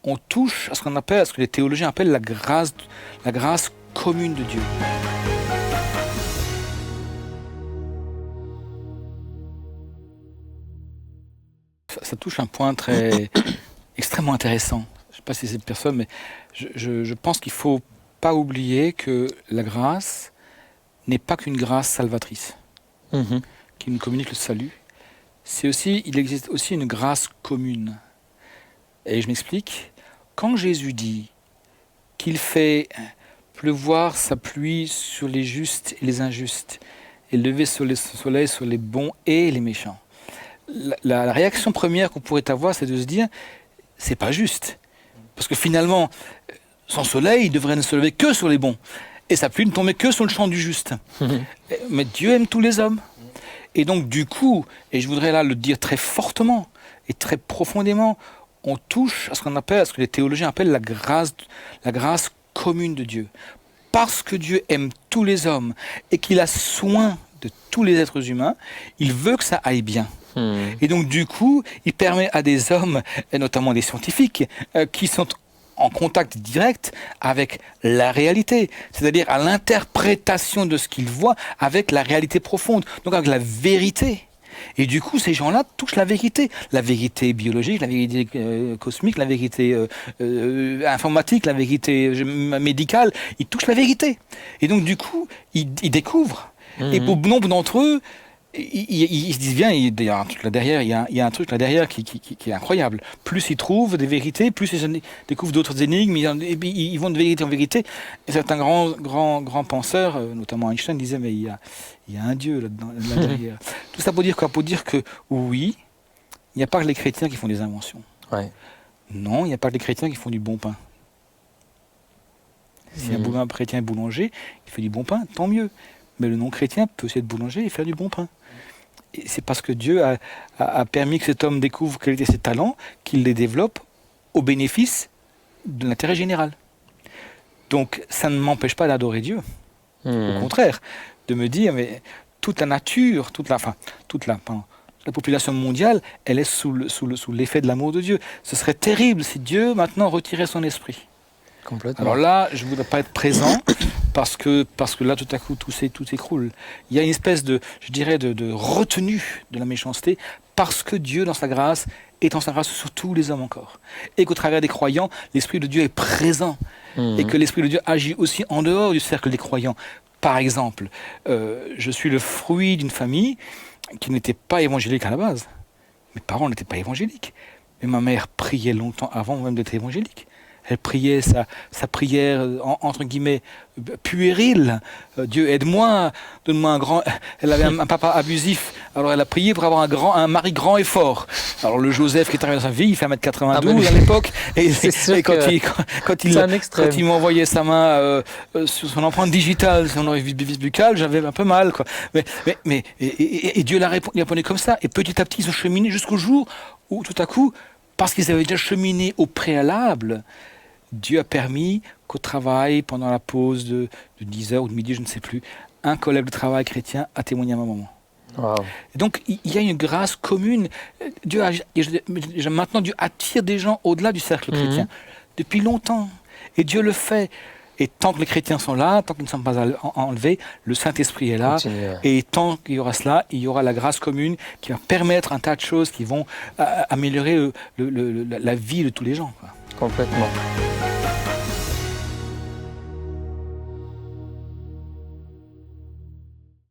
on touche à ce qu'on appelle, à ce que les théologiens appellent la grâce commune de Dieu. Ça touche un point extrêmement intéressant. Je ne sais pas si c'est personne, mais je pense qu'il ne faut pas oublier que la grâce n'est pas qu'une grâce salvatrice qui nous communique le salut. Il existe aussi une grâce commune. Et je m'explique. Quand Jésus dit qu'il fait pleuvoir sa pluie sur les justes et les injustes, et lever le soleil sur les bons et les méchants, la réaction première qu'on pourrait avoir, c'est de se dire, c'est pas juste. Parce que finalement, son soleil devrait ne se lever que sur les bons, et sa pluie ne tomber que sur le champ du juste. Mais Dieu aime tous les hommes. Et donc du coup, et je voudrais là le dire très fortement et très profondément, on touche à ce qu'on appelle, à ce que les théologiens appellent la grâce commune de Dieu. Parce que Dieu aime tous les hommes et qu'il a soin de tous les êtres humains, il veut que ça aille bien. Et donc du coup, il permet à des hommes, et notamment des scientifiques, qui sont en contact direct avec la réalité, c'est-à-dire à l'interprétation de ce qu'ils voient avec la réalité profonde, donc avec la vérité. Et du coup, ces gens-là touchent la vérité biologique, la vérité cosmique, la vérité informatique, la vérité médicale. Ils touchent la vérité. Et donc, du coup, ils découvrent. Et pour nombre d'entre eux, ils se disent bien, il y a un truc là derrière, il y a un truc là derrière qui est incroyable. Plus ils trouvent des vérités, plus ils découvrent d'autres énigmes, ils vont de vérité en vérité. Et certains grands penseurs, notamment Einstein, disaient mais il y a un Dieu là-dedans, là derrière. Tout ça pour dire quoi? Pour dire que oui, il n'y a pas que les chrétiens qui font des inventions. Ouais. Non, il n'y a pas que les chrétiens qui font du bon pain. Si un chrétien est boulanger, il fait du bon pain, tant mieux. Mais le non-chrétien peut aussi être boulanger et faire du bon pain. Et c'est parce que Dieu a permis que cet homme découvre quels étaient ses talents, qu'il les développe au bénéfice de l'intérêt général. Donc ça ne m'empêche pas d'adorer Dieu. Au contraire, de me dire, mais toute la nature, toute la population mondiale, elle est sous l'effet de l'amour de Dieu. Ce serait terrible si Dieu maintenant retirait son esprit. Complètement. Alors là, je ne voudrais pas être présent parce que là, tout à coup, tout s'écroule. Il y a une espèce de retenue de la méchanceté parce que Dieu, dans sa grâce, étend sa grâce sur tous les hommes encore. Et qu'au travers des croyants, l'Esprit de Dieu est présent. Et que l'Esprit de Dieu agit aussi en dehors du cercle des croyants. Par exemple, je suis le fruit d'une famille qui n'était pas évangélique à la base. Mes parents n'étaient pas évangéliques. Mais ma mère priait longtemps avant même d'être évangélique. Elle priait sa prière, entre guillemets, puérile. Dieu, aide-moi, donne-moi un grand... Elle avait un papa abusif, alors elle a prié pour avoir un mari grand et fort. Alors le Joseph qui est arrivé dans sa vie, il fait 1m92 à l'époque, et quand il m'envoyait sa main sur son empreinte digitale, son vis buccale, j'avais un peu mal, quoi. Et Dieu l'a répondu comme ça, et petit à petit ils ont cheminé jusqu'au jour où tout à coup, parce qu'ils avaient déjà cheminé au préalable, Dieu a permis qu'au travail, pendant la pause de 10h ou de midi, je ne sais plus, un collègue de travail chrétien a témoigné à ma maman. Wow. Et donc, il y a une grâce commune. Maintenant, Dieu attire des gens au-delà du cercle chrétien, depuis longtemps. Et Dieu le fait. Et tant que les chrétiens sont là, tant qu'ils ne sont pas enlevés, le Saint-Esprit est là. Et tant qu'il y aura cela, il y aura la grâce commune qui va permettre un tas de choses qui vont améliorer la vie de tous les gens, quoi. Complètement.